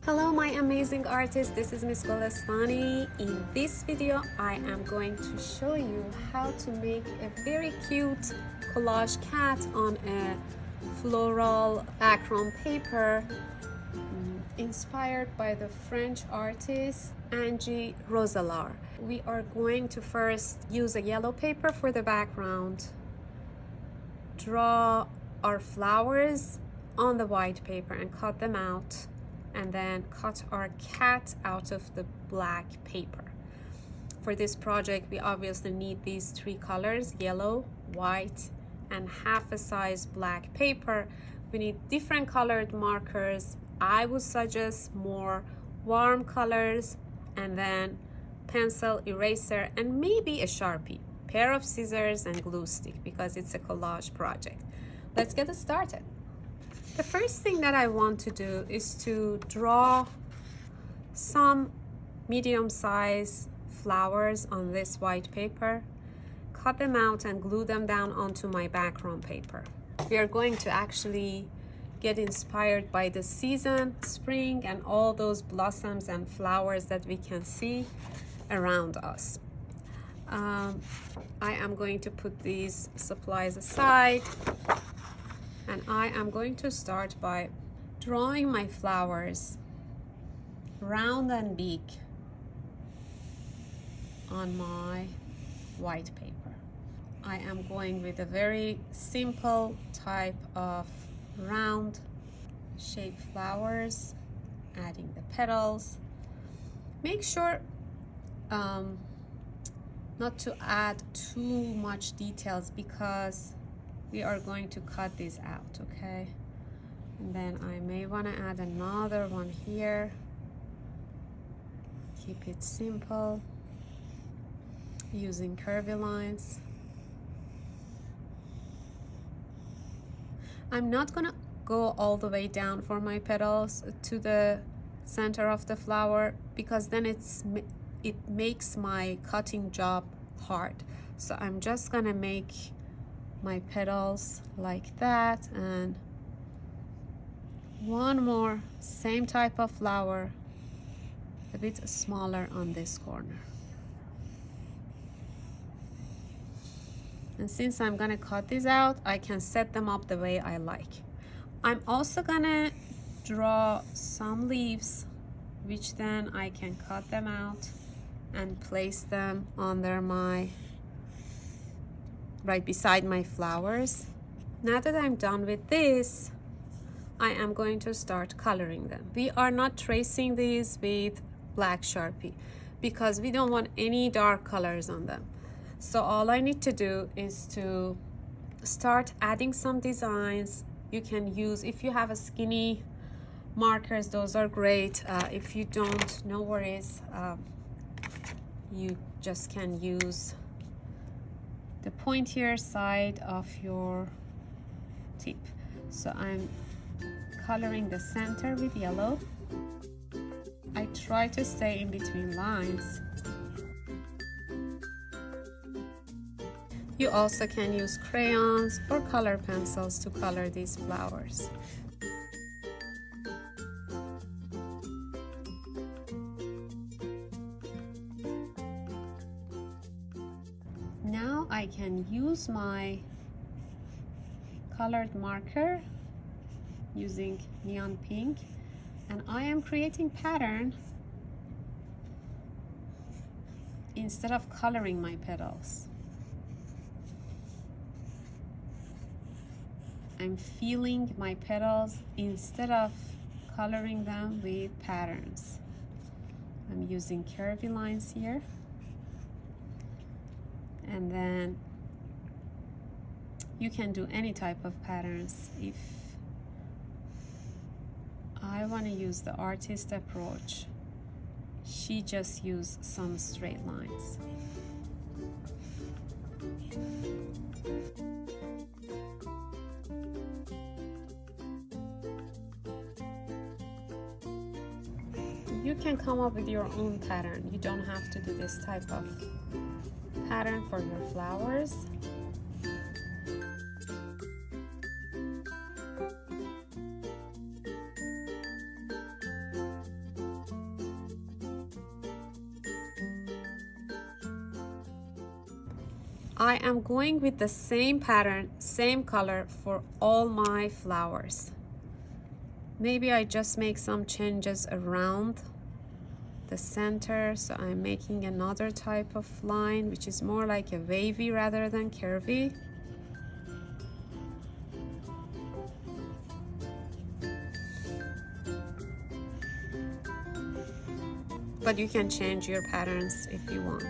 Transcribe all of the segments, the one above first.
Hello my amazing artists, this is Miss Golestani. In this video I am going to show you how to make a very cute collage cat on a floral background paper inspired by the French artist Angie Rozelaar. We are going to first use a yellow paper for the background, draw our flowers on the white paper and cut them out, and then cut our cat out of the black paper. For this project we obviously need these three colors: yellow, white, and half a size black paper. We need different colored markers. I would suggest more warm colors, and then pencil, eraser, and maybe a Sharpie, pair of scissors and glue stick, because it's a collage project. Let's get started. The first thing that I want to do is to draw some medium-sized flowers on this white paper, cut them out and glue them down onto my background paper. We are going to actually get inspired by the season, spring, and all those blossoms and flowers that we can see around us. I am going to put these supplies aside, and I am going to start by drawing my flowers round and big on my white paper. I am going with a very simple type of round shaped flowers, adding the petals. Make sure not to add too much details because we are going to cut these out, okay? And then I may want to add another one here. Keep it simple, using curvy lines. I'm not gonna go all the way down for my petals to the center of the flower, because then it makes my cutting job hard. So I'm just gonna make my petals like that, and one more same type of flower, a bit smaller on this corner. And since I'm gonna cut these out, I can set them up the way I like. I'm also gonna draw some leaves, which then I can cut them out and place them under right beside my flowers. Now that I'm done with this, I am going to start coloring them. We are not tracing these with black Sharpie because we don't want any dark colors on them. So all I need to do is to start adding some designs. You can use, if you have a skinny markers, those are great. If you don't, no worries. You just can use the pointier side of your tip. So I'm coloring the center with yellow. I try to stay in between lines. You also can use crayons or color pencils to color these flowers. Now I can use my colored marker using neon pink, and I am creating pattern instead of coloring my petals. I'm feeling my petals instead of coloring them with patterns. I'm using curvy lines here. And then you can do any type of patterns. If I want to use the artist approach, she just used some straight lines. You can come up with your own pattern. You don't have to do this type of pattern for your flowers. I am going with the same pattern, same color for all my flowers. Maybe I just make some changes around the center. So I'm making another type of line, which is more like a wavy rather than curvy. But you can change your patterns if you want.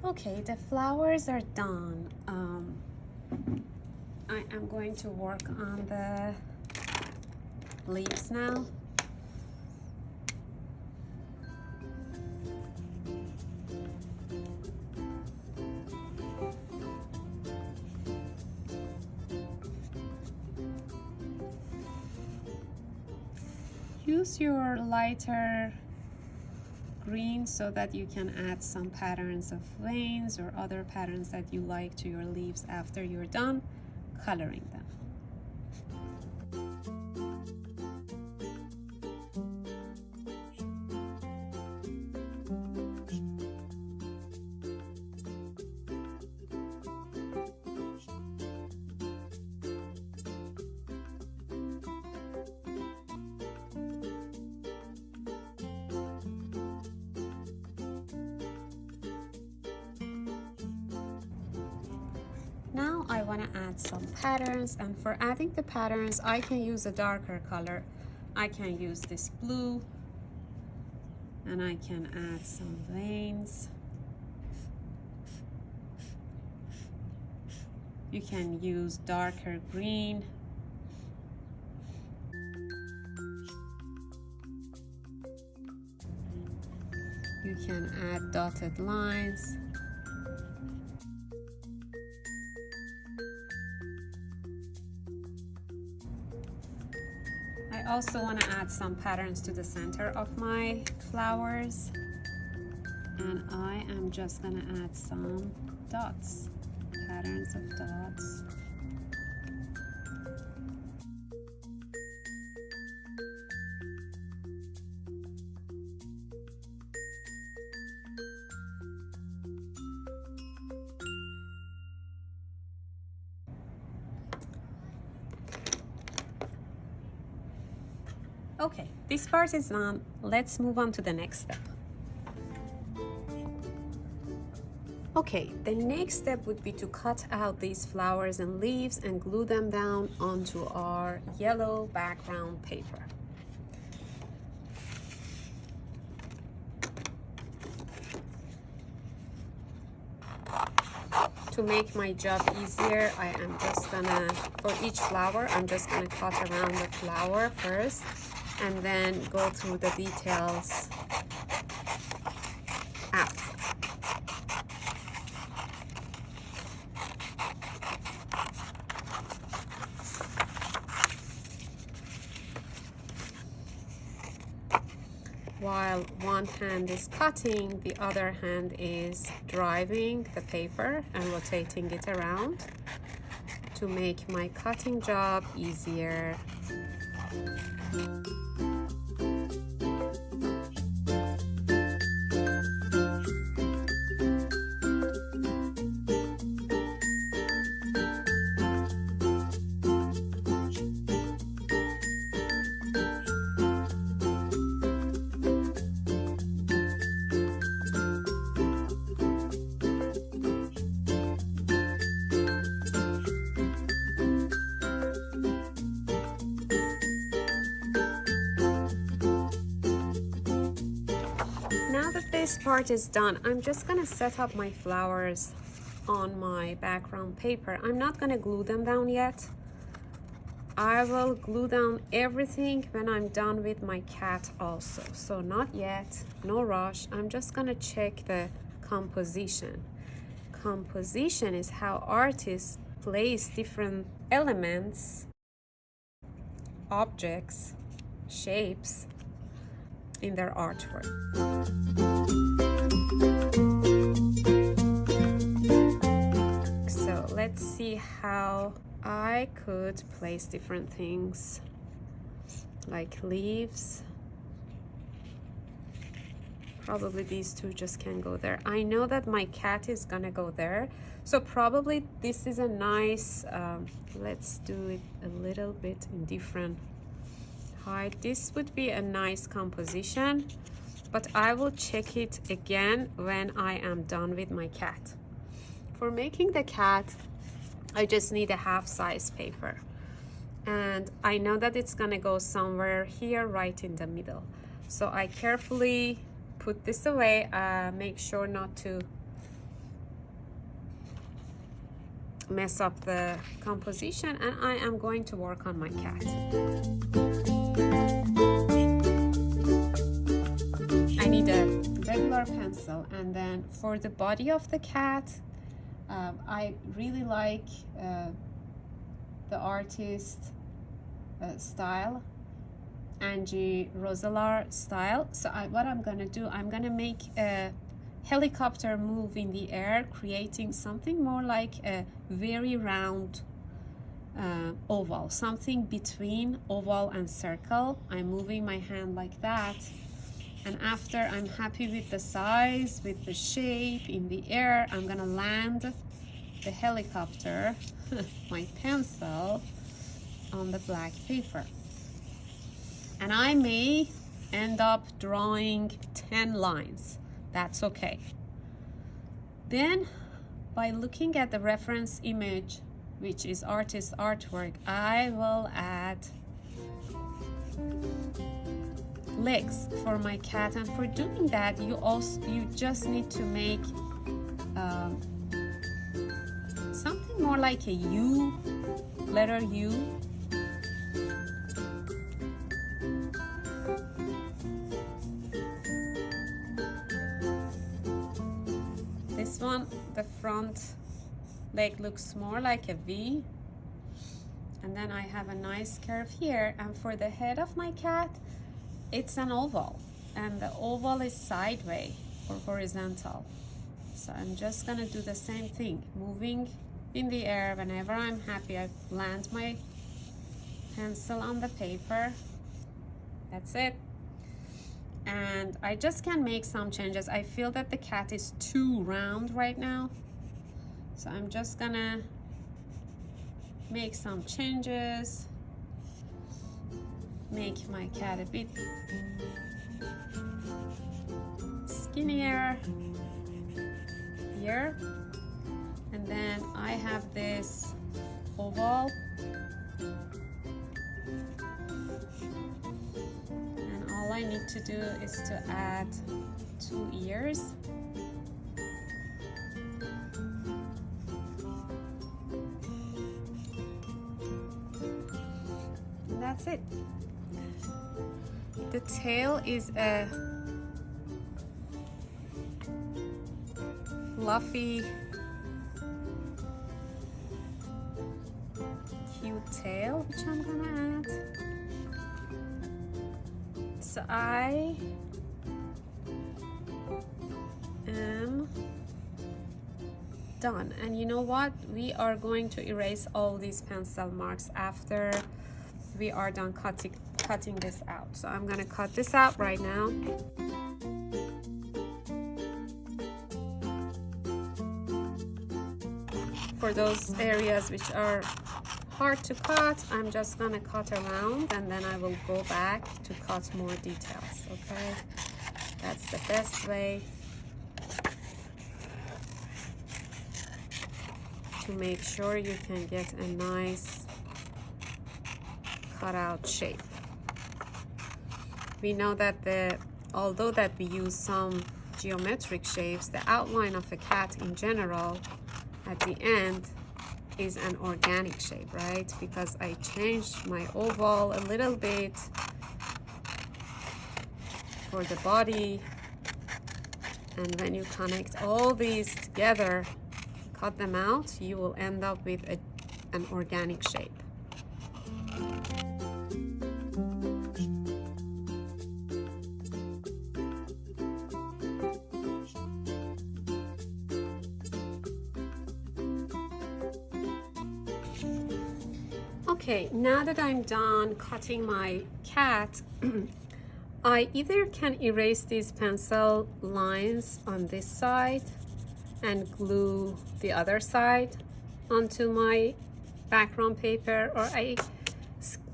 Okay, the flowers are done. I am going to work on the leaves now. Use your lighter green so that you can add some patterns of veins or other patterns that you like to your leaves after you're done coloring them. Now I want to add some patterns, and for adding the patterns I can use a darker color. I can use this blue, and I can add some veins. You can use darker green. You can add dotted lines. I also want to add some patterns to the center of my flowers, and I am just going to add some dots, patterns of dots. Okay, this part is done. Let's move on to the next step. Okay, the next step would be to cut out these flowers and leaves and glue them down onto our yellow background paper. To make my job easier, I am just gonna, for each flower, I'm just gonna cut around the flower first and then go through the details after. While one hand is cutting, the other hand is driving the paper and rotating it around to make my cutting job easier. Now that this part is done, I'm just gonna set up my flowers on my background paper. I'm not gonna glue them down yet. I will glue down everything when I'm done with my cat also. So not yet, no rush. I'm just gonna check the composition. Composition is how artists place different elements objects, shapes in their artwork. So let's see how I could place different things like leaves. Probably these two just can go there. I know that my cat is gonna go there, so probably this is a nice, let's do it a little bit in different height. This would be a nice composition, but I will check it again when I am done with my cat. For making the cat, I just need a half-size paper, and I know that it's gonna go somewhere here right in the middle, so I carefully put this away. Make sure not to mess up the composition, and I am going to work on my cat. I need a regular pencil, and then for the body of the cat, I really like the artist style, Angie Rozelaar style. So what I'm gonna do, I'm gonna make a helicopter move in the air, creating something more like a very round oval, something between oval and circle. I'm moving my hand like that, and after I'm happy with the size, with the shape in the air, I'm gonna land the helicopter, my pencil, on the black paper. And I may end up drawing 10 lines. That's okay. Then, by looking at the reference image, which is artist's artwork, I will add legs for my cat. And for doing that, you just need to make something more like a U, letter U. This one, the front leg looks more like a V, and then I have a nice curve here. And for the head of my cat, it's an oval, and the oval is sideways or horizontal. So I'm just gonna do the same thing, moving in the air. Whenever I'm happy, I land my pencil on the paper. That's it. And I just can make some changes. I feel that the cat is too round right now, so I'm just gonna make some changes, make my cat a bit skinnier here. And then I have this oval, and all I need to do is to add 2 ears. And that's it. The tail is a fluffy, cute tail, which I'm gonna add. So I am done. And you know what? We are going to erase all these pencil marks after we are done cutting this out. So I'm gonna cut this out right now. For those areas which are hard to cut, I'm just gonna cut around, and then I will go back to cut more details, okay? That's the best way to make sure you can get a nice cutout shape. We know that although that we use some geometric shapes, the outline of a cat in general at the end is an organic shape, right? Because I changed my oval a little bit for the body, and when you connect all these together, cut them out, you will end up with an organic shape. Okay, now that I'm done cutting my cat, I either can erase these pencil lines on this side and glue the other side onto my background paper, or I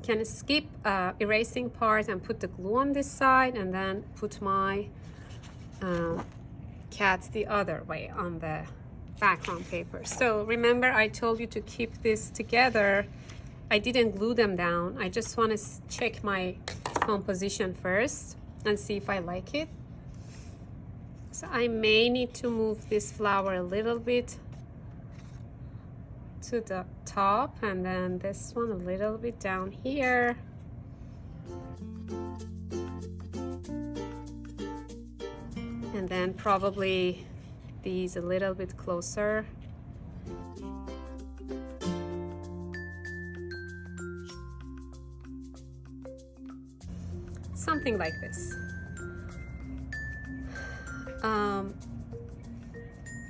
can skip erasing part and put the glue on this side and then put my cat the other way on the background paper. So remember, I told you to keep this together. I didn't glue them down. I just want to check my composition first and see if I like it. So I may need to move this flower a little bit to the top, and then this one a little bit down here. And then probably these a little bit closer. Something like this.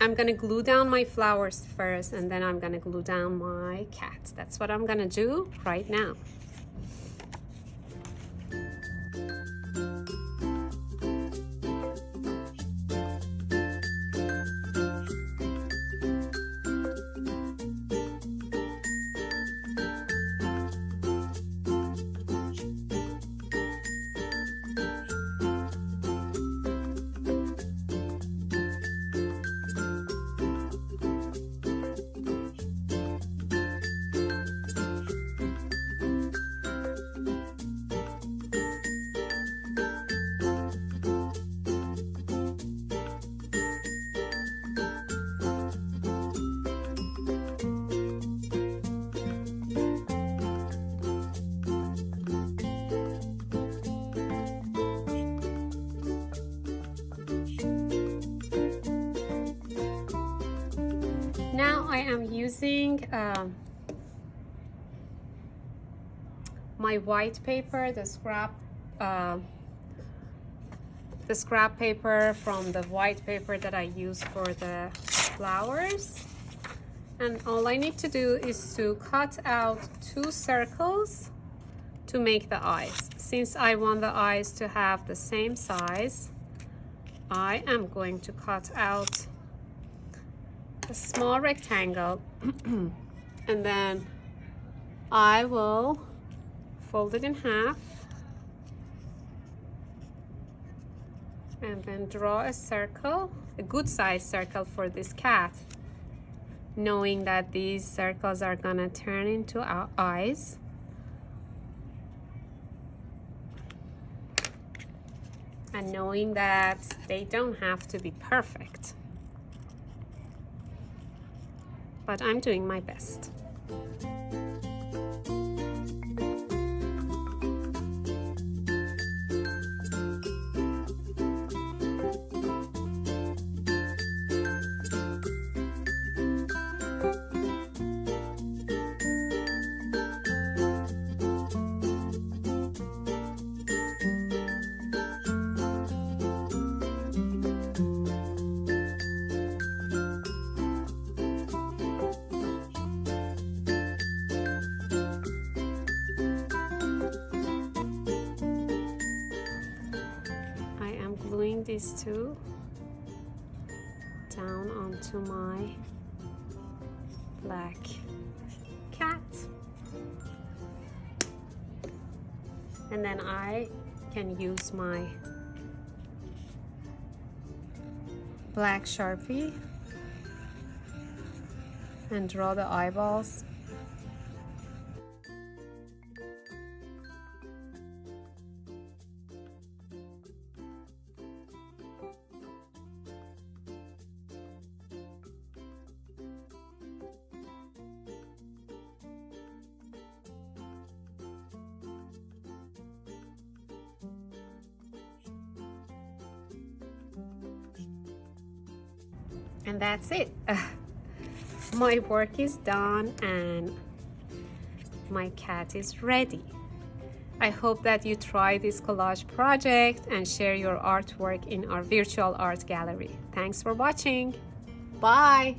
I'm gonna glue down my flowers first, and then I'm gonna glue down my cat. That's what I'm gonna do right now. Now I am using my white paper, the scrap paper from the white paper that I use for the flowers. And all I need to do is to cut out 2 circles to make the eyes. Since I want the eyes to have the same size, I am going to cut out a small rectangle and then I will fold it in half and then draw a circle, a good size circle for this cat, knowing that these circles are gonna turn into our eyes. And knowing that they don't have to be perfect. But I'm doing my best. Gluing these 2 down onto my black cat, and then I can use my black Sharpie and draw the eyeballs. And that's it. My work is done and my cat is ready. I hope that you try this collage project and share your artwork in our virtual art gallery. Thanks for watching. Bye.